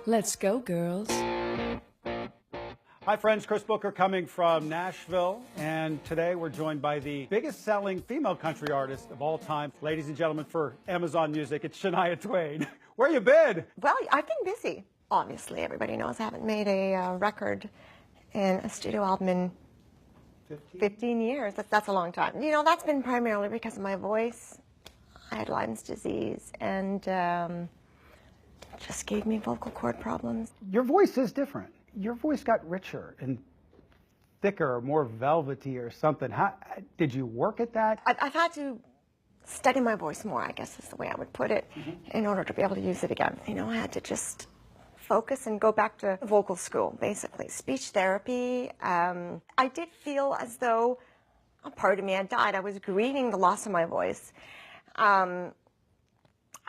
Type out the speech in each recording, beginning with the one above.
Let's go, girls. Hi friends, Chris Booker coming from Nashville, and today we're joined by the biggest selling female country artist of all time. Ladies and gentlemen, for Amazon Music, it's Shania Twain. Where you been? Well, I've been busy. Obviously, everybody knows I haven't made a record and a studio album in 15 years. That's a long time. You know, that's been primarily because of my voice. I had Lyme's disease and just gave me vocal cord problems. Your voice is different. Your voice got richer and thicker, more velvety or something. How did you work at that? I've had to study my voice more, I guess is the way I would put it, in order to be able to use it again. You know, I had to just focus and go back to vocal school, basically. Speech therapy. I did feel as though a part of me had died. I was grieving the loss of my voice.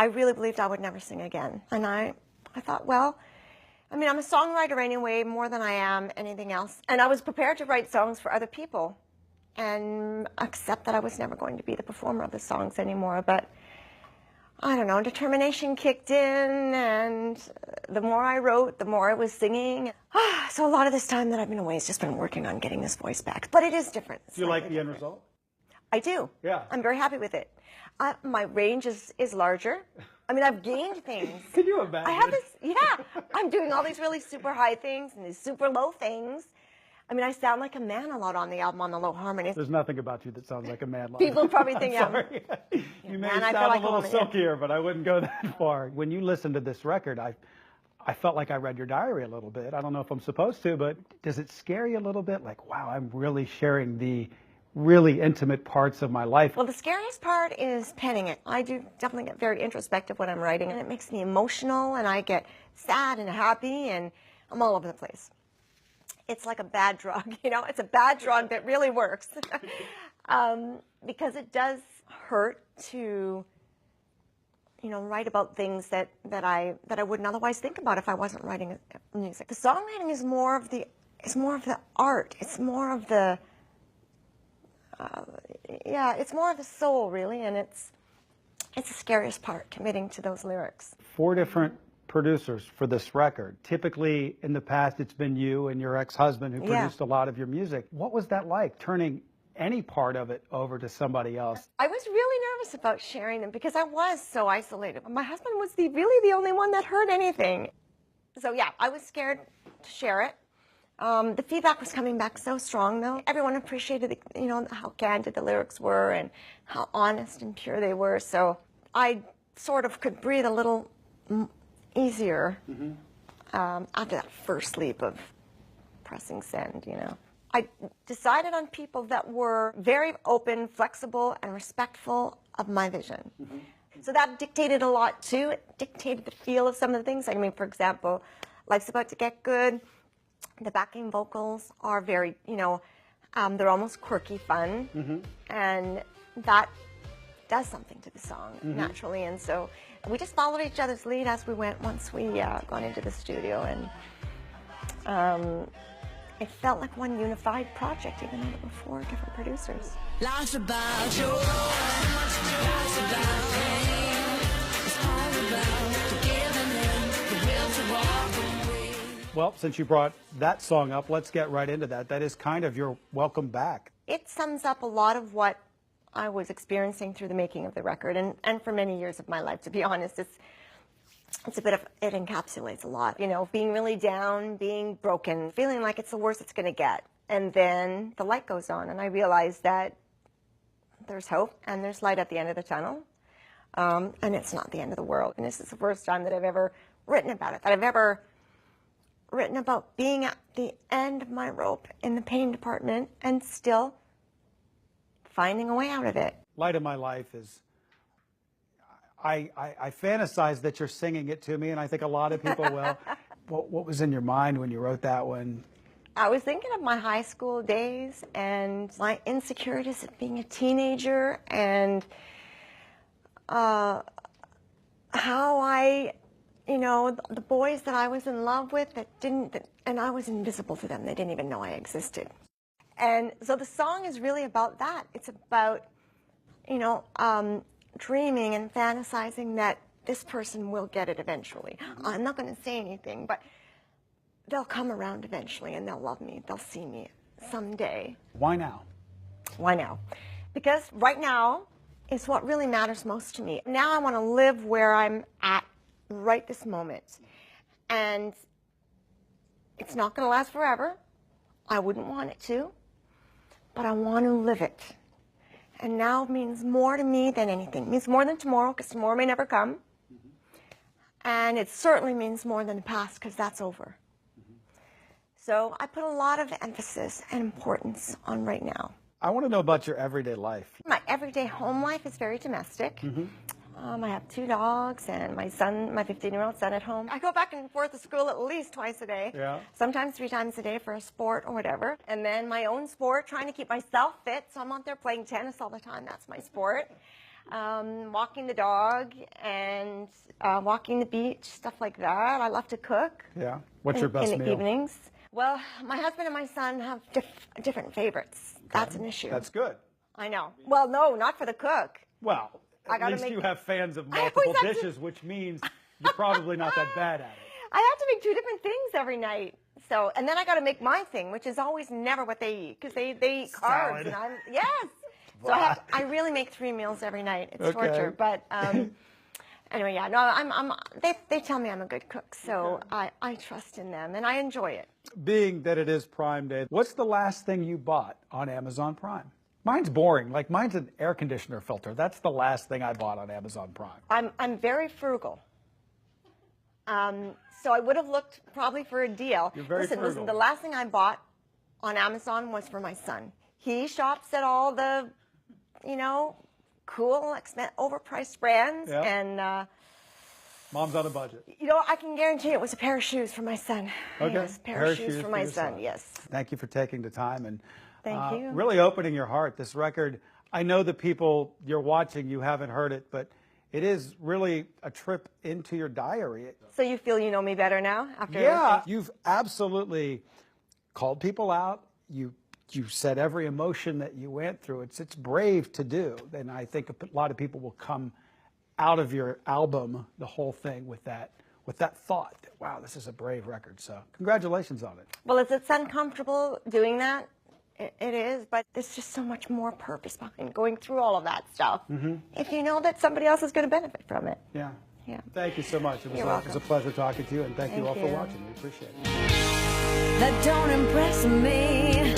I really believed I would never sing again. And I thought, well, I mean, I'm a songwriter anyway, more than I am anything else. And I was prepared to write songs for other people and accept that I was never going to be the performer of the songs anymore. But I don't know, determination kicked in, and the more I wrote, the more I was singing. So a lot of this time that I've been away has just been working on getting this voice back. But it is different. Do you like the end result? I do. Yeah. I'm very happy with it. My range is larger. I mean, I've gained things. Can you imagine? I have this, yeah. I'm doing all these really super high things and these super low things. I mean, I sound like a man a lot on the album, on the low harmonies. There's nothing about you that sounds like a man. People probably think Sorry. You may sound like a little silkier, but I wouldn't go that far. When you listen to this record, I felt like I read your diary a little bit. I don't know if I'm supposed to, but does it scare you a little bit? Like, wow, I'm really sharing the really intimate parts of my life. Well, the scariest part is penning it. I do definitely get very introspective when I'm writing, and it makes me emotional, and I get sad and happy, and I'm all over the place. It's like a bad drug, you know? It's a bad drug that really works. Because it does hurt to, you know, write about things that I wouldn't otherwise think about if I wasn't writing music. The songwriting is more of the art. It's more of the it's more of the soul, really, and it's the scariest part, committing to those lyrics. 4 different producers for this record. Typically, in the past, it's been you and your ex-husband who produced a lot of your music. What was that like, turning any part of it over to somebody else? I was really nervous about sharing them because I was so isolated. My husband was really the only one that heard anything. So yeah, I was scared to share it. The feedback was coming back so strong, though. Everyone appreciated, you know, how candid the lyrics were and how honest and pure they were. So I sort of could breathe a little easier after that first leap of pressing send, you know. I decided on people that were very open, flexible, and respectful of my vision. So that dictated a lot, too. It dictated the feel of some of the things. I mean, for example, Life's About to Get Good. The backing vocals are very, you know, they're almost quirky fun, and that does something to the song naturally. And so we just followed each other's lead as we went once we got into the studio, and it felt like one unified project, even though there were 4 different producers. Life's about joy, life's about pain, it's all about giving in, the will to walk away. Well, since you brought that song up, let's get right into that. That is kind of your welcome back. It sums up a lot of what I was experiencing through the making of the record, and for many years of my life, to be honest. It's a bit of, it encapsulates a lot. You know, being really down, being broken, feeling like it's the worst it's going to get. And then the light goes on, and I realize that there's hope and there's light at the end of the tunnel. And it's not the end of the world. And this is the first time that I've ever written about it, that I've ever written about being at the end of my rope in the pain department and still finding a way out of it. Light of My Life is, I fantasize that you're singing it to me, and I think a lot of people will. What was in your mind when you wrote that one? I was thinking of my high school days and my insecurities of being a teenager, and how I, you know, the boys that I was in love with and I was invisible to them. They didn't even know I existed. And so the song is really about that. It's about, you know, dreaming and fantasizing that this person will get it eventually. I'm not going to say anything, but they'll come around eventually and they'll love me. They'll see me someday. Why now? Why now? Because right now is what really matters most to me. Now I want to live where I'm at right this moment. And it's not going to last forever. I wouldn't want it to, but I want to live it. And now means more to me than anything. It means more than tomorrow, because tomorrow may never come. And it certainly means more than the past, because that's over. So I put a lot of emphasis and importance on right now. I want to know about your everyday life. My everyday home life is very domestic. I have 2 dogs and my son, my 15-year-old son at home. I go back and forth to school at least twice a day. Yeah. Sometimes 3 times a day for a sport or whatever. And then my own sport, trying to keep myself fit. So I'm out there playing tennis all the time. That's my sport. Walking the dog and walking the beach, stuff like that. I love to cook. Yeah. What's your best in the meal? evenings. Well, my husband and my son have different favorites. That's an issue. That's good. I know. Well, no, not for the cook. Well, at least you have fans of multiple dishes, which means you're probably not that bad at it. I have to make 2 different things every night. So, and then I got to make my thing, which is always never what they eat, because they eat carbs. Salad. And yes. So I really make 3 meals every night. It's torture. But anyway, yeah, no, they tell me I'm a good cook, so I trust in them, and I enjoy it. Being that it is Prime Day, what's the last thing you bought on Amazon Prime? Mine's boring. Like, mine's an air conditioner filter. That's the last thing I bought on Amazon Prime. I'm very frugal. So I would have looked probably for a deal. You're very frugal. Listen, the last thing I bought on Amazon was for my son. He shops at all the, cool, overpriced brands, and Mom's on a budget. I can guarantee it was a pair of shoes for my son. Okay. Yes, pair of shoes for my son. Yes. Thank you for taking the time and Thank you. Really opening your heart. This record, I know the people you're watching, you haven't heard it, but it is really a trip into your diary. So you feel you know me better now after Yeah, you've absolutely called people out. You said every emotion that you went through. It's brave to do, and I think a lot of people will come out of your album, the whole thing, with that thought that, wow, this is a brave record. So congratulations on it. Well, it's uncomfortable doing that. It is, but there's just so much more purpose behind going through all of that stuff. If you know that somebody else is going to benefit from it. Yeah. Yeah. Thank you so much. It was a pleasure talking to you, and thank you all for watching. We appreciate it. That don't impress me.